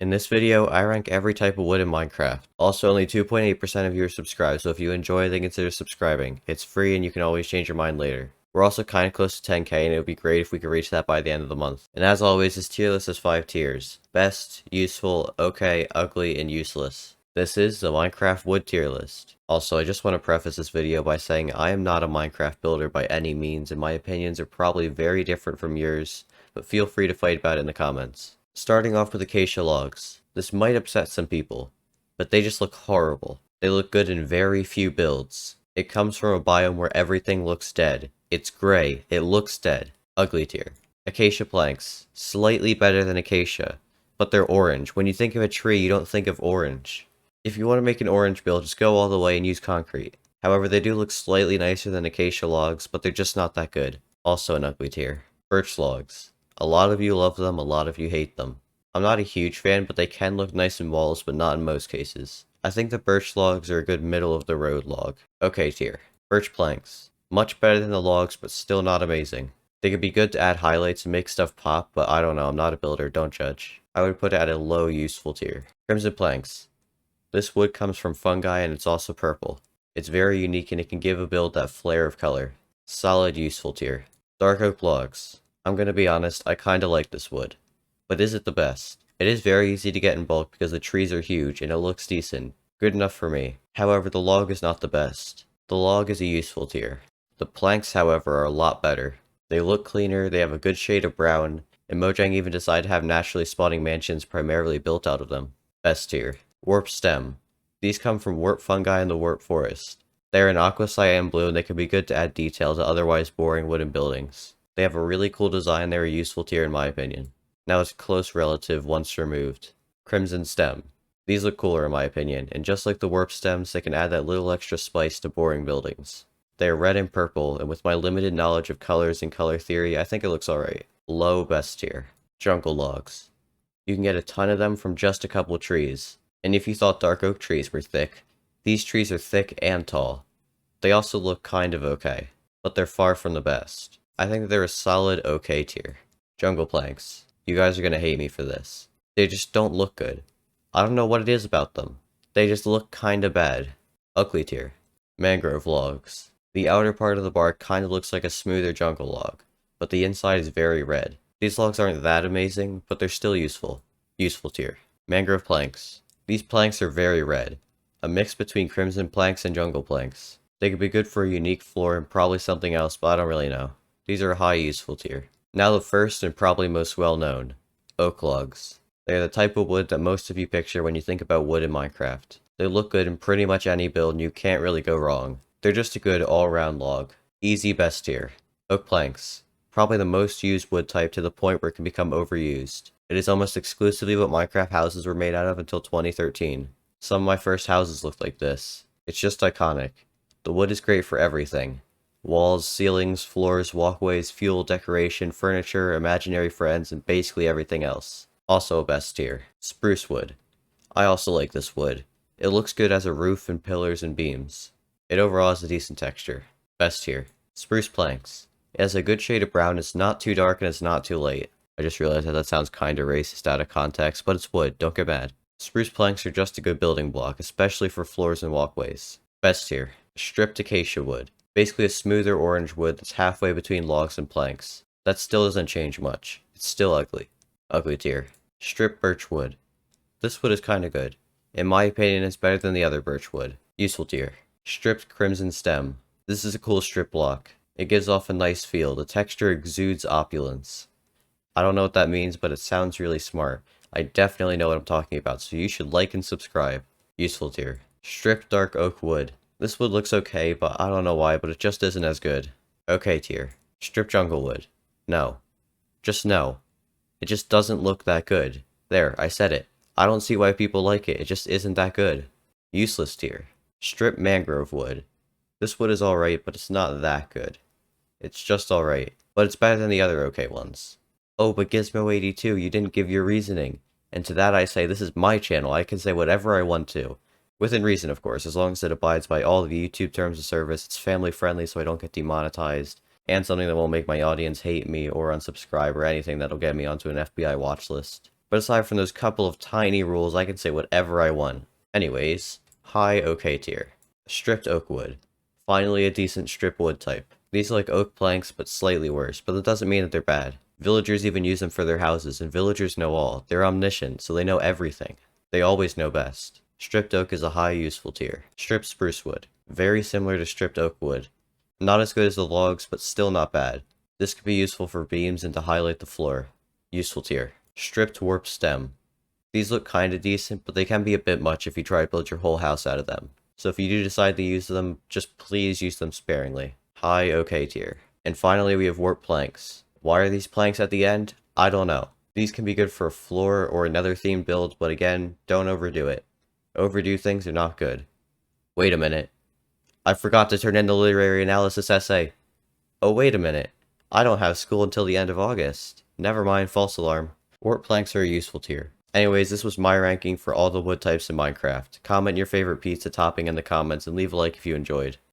In this video, I rank every type of wood in Minecraft. Also, only 2.8% of you are subscribed, so if you enjoy, then consider subscribing. It's free and you can always change your mind later. We're also kinda close to 10k and it would be great if we could reach that by the end of the month. And as always, this tier list has 5 tiers. Best, useful, okay, ugly, and useless. This is the Minecraft wood tier list. Also, I just want to preface this video by saying I am not a Minecraft builder by any means and my opinions are probably very different from yours, but feel free to fight about it in the comments. Starting off with Acacia Logs. This might upset some people, but they just look horrible. They look good in very few builds. It comes from a biome where everything looks dead. It's gray, it looks dead. Ugly tier. Acacia Planks. Slightly better than Acacia, but they're orange. When you think of a tree, you don't think of orange. If you want to make an orange build, just go all the way and use concrete. However, they do look slightly nicer than Acacia Logs, but they're just not that good. Also an ugly tier. Birch Logs. A lot of you love them, a lot of you hate them. I'm not a huge fan, but they can look nice in walls, but not in most cases. I think the birch logs are a good middle of the road log. Okay tier. Birch planks. Much better than the logs, but still not amazing. They could be good to add highlights and make stuff pop, but I don't know, I'm not a builder, don't judge. I would put it at a low useful tier. Crimson planks. This wood comes from fungi and it's also purple. It's very unique and it can give a build that flare of color. Solid useful tier. Dark oak logs. I'm gonna be honest, I kinda like this wood. But is it the best? It is very easy to get in bulk because the trees are huge and it looks decent. Good enough for me. However, the log is not the best. The log is a useful tier. The planks, however, are a lot better. They look cleaner, they have a good shade of brown, and Mojang even decided to have naturally spawning mansions primarily built out of them. Best tier. Warp stem. These come from warp fungi in the warp forest. They are an aqua cyan blue and they can be good to add detail to otherwise boring wooden buildings. They have a really cool design, they're a useful tier in my opinion. Now its close relative once removed. Crimson stem. These look cooler in my opinion, and just like the warp stems, they can add that little extra spice to boring buildings. They are red and purple, and with my limited knowledge of colors and color theory, I think it looks alright. Low best tier. Jungle logs. You can get a ton of them from just a couple trees. And if you thought dark oak trees were thick, these trees are thick and tall. They also look kind of okay, but they're far from the best. I think they're a solid okay tier. Jungle planks. You guys are gonna hate me for this. They just don't look good. I don't know what it is about them. They just look kinda bad. Ugly tier. Mangrove logs. The outer part of the bark kinda looks like a smoother jungle log, but the inside is very red. These logs aren't that amazing, but they're still useful. Useful tier. Mangrove planks. These planks are very red, a mix between crimson planks and jungle planks. They could be good for a unique floor and probably something else, but I don't really know. These are a high useful tier. Now the first and probably most well known, oak logs. They are the type of wood that most of you picture when you think about wood in Minecraft. They look good in pretty much any build and you can't really go wrong. They're just a good all-around log. Easy best tier. Oak planks. Probably the most used wood type to the point where it can become overused. It is almost exclusively what Minecraft houses were made out of until 2013. Some of my first houses looked like this. It's just iconic. The wood is great for everything. Walls, ceilings, floors, walkways, fuel, decoration, furniture, imaginary friends, and basically everything else. Also a best tier. Spruce wood. I also like this wood. It looks good as a roof and pillars and beams. It overall has a decent texture. Best tier. Spruce planks. It has a good shade of brown, it's not too dark and it's not too light. I just realized that sounds kinda racist out of context, but it's wood, don't get mad. Spruce planks are just a good building block, especially for floors and walkways. Best tier. Stripped acacia wood. Basically a smoother orange wood that's halfway between logs and planks. That still doesn't change much. It's still ugly. Ugly tier. Stripped birch wood. This wood is kinda good. In my opinion, it's better than the other birch wood. Useful tier. Stripped crimson stem. This is a cool strip block. It gives off a nice feel. The texture exudes opulence. I don't know what that means, but it sounds really smart. I definitely know what I'm talking about, so you should like and subscribe. Useful tier. Stripped dark oak wood. This wood looks okay, but I don't know why, but it just isn't as good. Okay tier. Stripped jungle wood. No. Just no. It just doesn't look that good. There, I said it. I don't see why people like it, it just isn't that good. Useless tier. Stripped mangrove wood. This wood is alright, but it's not that good. It's just alright, but it's better than the other okay ones. Oh, but Gizmo82, you didn't give your reasoning. And to that I say, this is my channel, I can say whatever I want to. Within reason, of course, as long as it abides by all the YouTube terms of service, it's family friendly so I don't get demonetized, and something that won't make my audience hate me or unsubscribe or anything that'll get me onto an FBI watch list. But aside from those couple of tiny rules, I can say whatever I want. Anyways, high okay tier. Stripped oak wood. Finally a decent strip wood type. These are like oak planks, but slightly worse, but that doesn't mean that they're bad. Villagers even use them for their houses, and villagers know all. They're omniscient, so they know everything. They always know best. Stripped oak is a high useful tier. Stripped spruce wood. Very similar to stripped oak wood. Not as good as the logs, but still not bad. This could be useful for beams and to highlight the floor. Useful tier. Stripped warp stem. These look kinda decent, but they can be a bit much if you try to build your whole house out of them. So if you do decide to use them, just please use them sparingly. High okay tier. And finally we have warp planks. Why are these planks at the end? I don't know. These can be good for a floor or another themed build, but again, don't overdo it. Overdo things are not good. Wait a minute. I forgot to turn in the literary analysis essay. Oh wait a minute. I don't have school until the end of August. Never mind, false alarm. Warp planks are a useful tier. Anyways, this was my ranking for all the wood types in Minecraft. Comment your favorite pizza topping in the comments and leave a like if you enjoyed.